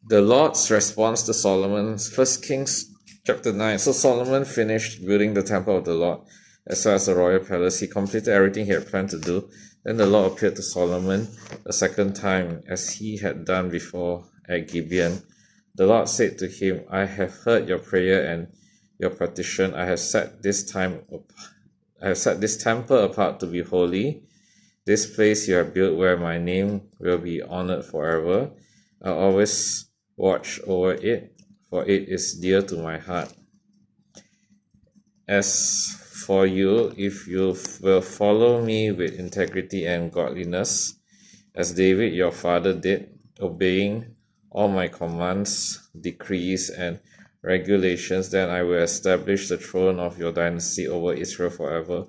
The Lord's response to Solomon, 1 Kings chapter 9. So Solomon finished building the temple of the Lord, as well as the royal palace. He completed everything he had planned to do. Then the Lord appeared to Solomon a second time, as he had done before at Gibeon. The Lord said to him, I have heard your prayer and your petition. I have set this temple apart to be holy. This place you have built where my name will be honored forever. I always watch over it, for it is dear to my heart. As for you, if you will follow me with integrity and godliness, as David your father did, obeying all my commands, decrees, and regulations, then I will establish the throne of your dynasty over Israel forever.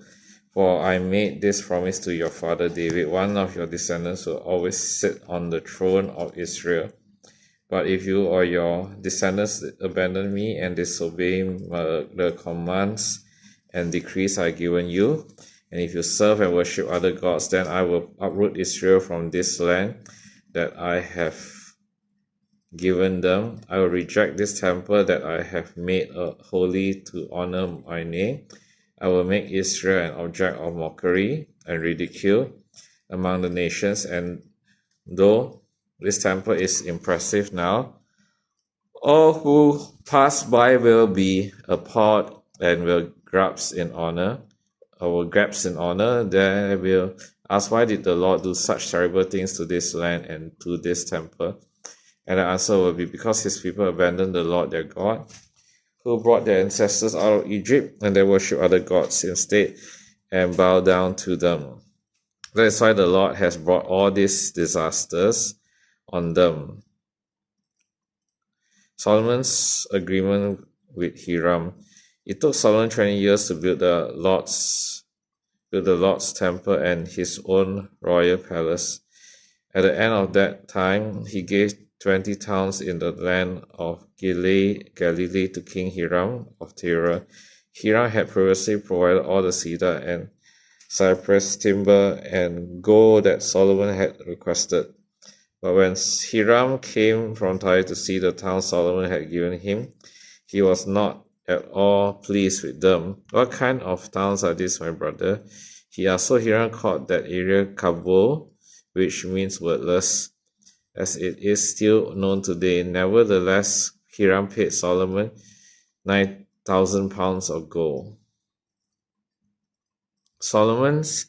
For I made this promise to your father David, one of your descendants will always sit on the throne of Israel. But if you or your descendants abandon me and disobey the commands and decrees I have given you, and if you serve and worship other gods, then I will uproot Israel from this land that I have given them. I will reject this temple that I have made holy to honor my name. I will make Israel an object of mockery and ridicule among the nations, and though this temple is impressive now, all who pass by will be appalled and will grasp in honor. They will ask, why did the Lord do such terrible things to this land and to this temple? And the answer will be, because his people abandoned the Lord their God, who brought their ancestors out of Egypt, and they worship other gods instead and bow down to them. That is why the Lord has brought all these disasters on them. Solomon's agreement with Hiram. It took Solomon 20 years to build the Lord's temple and his own royal palace. At the end of that time, he gave 20 towns in the land of Galilee to King Hiram of Tyre. Hiram had previously provided all the cedar and cypress timber and gold that Solomon had requested. But when Hiram came from Tyre to see the town Solomon had given him, he was not at all pleased with them. What kind of towns are these, my brother? He asked. So Hiram called that area Kabul, which means wordless, as it is still known today. Nevertheless, Hiram paid Solomon 9,000 pounds of gold. Solomon's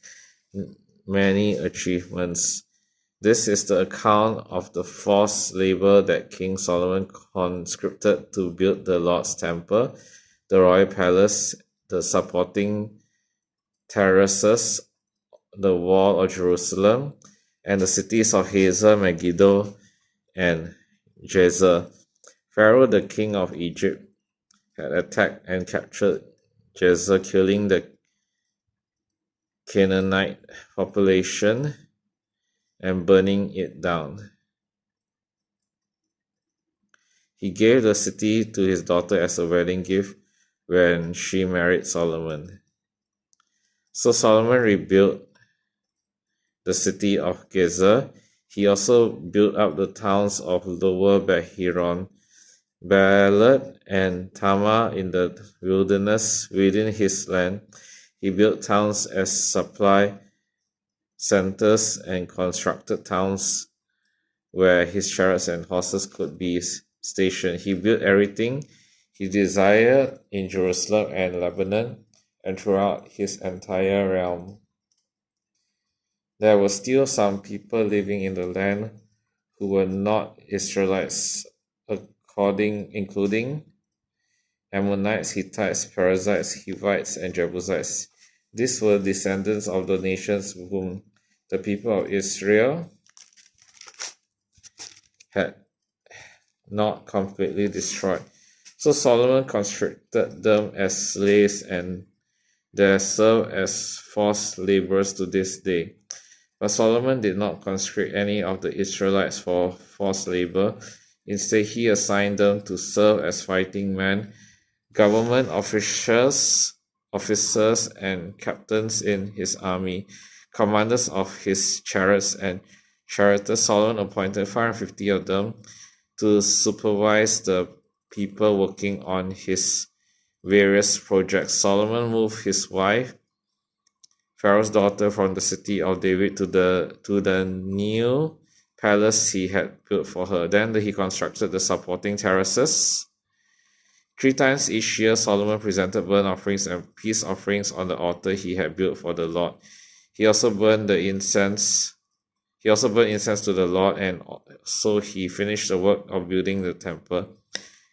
many achievements. This is the account of the forced labor that King Solomon conscripted to build the Lord's temple, the royal palace, the supporting terraces, the wall of Jerusalem, and the cities of Hazor, Megiddo, and Jazer. Pharaoh, the king of Egypt, had attacked and captured Jazer, killing the Canaanite population and burning it down. He gave the city to his daughter as a wedding gift when she married Solomon. So Solomon rebuilt the city of Gezer. He also built up the towns of Lower Behiron, Baalat, and Tamar in the wilderness within his land. He built towns as supply centers and constructed towns where his chariots and horses could be stationed. He built everything he desired in Jerusalem and Lebanon and throughout his entire realm. There were still some people living in the land who were not Israelites, including Ammonites, Hittites, Perizzites, Hivites, and Jebusites. These were descendants of the nations whom the people of Israel had not completely destroyed. So Solomon conscripted them as slaves, and they serve as forced laborers to this day. But Solomon did not conscript any of the Israelites for forced labor. Instead, he assigned them to serve as fighting men, government officers, and captains in his army, commanders of his chariots and charioteers. Solomon appointed 550 of them to supervise the people working on his various projects. Solomon moved his wife, Pharaoh's daughter, from the city of David to the new palace he had built for her. Then he constructed the supporting terraces. 3 times each year, Solomon presented burnt offerings and peace offerings on the altar he had built for the Lord. He also burned incense to the Lord, and so he finished the work of building the temple.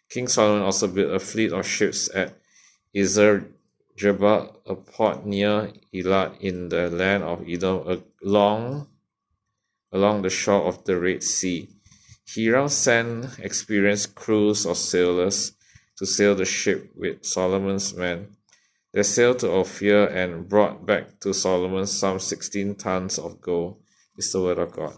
King Solomon also built a fleet of ships at Jebel, a port near Eilat in the land of Edom, along the shore of the Red Sea. Hiram sent experienced crews of sailors to sail the ship with Solomon's men. They sailed to Ophir and brought back to Solomon some 16 tons of gold. This is the word of God.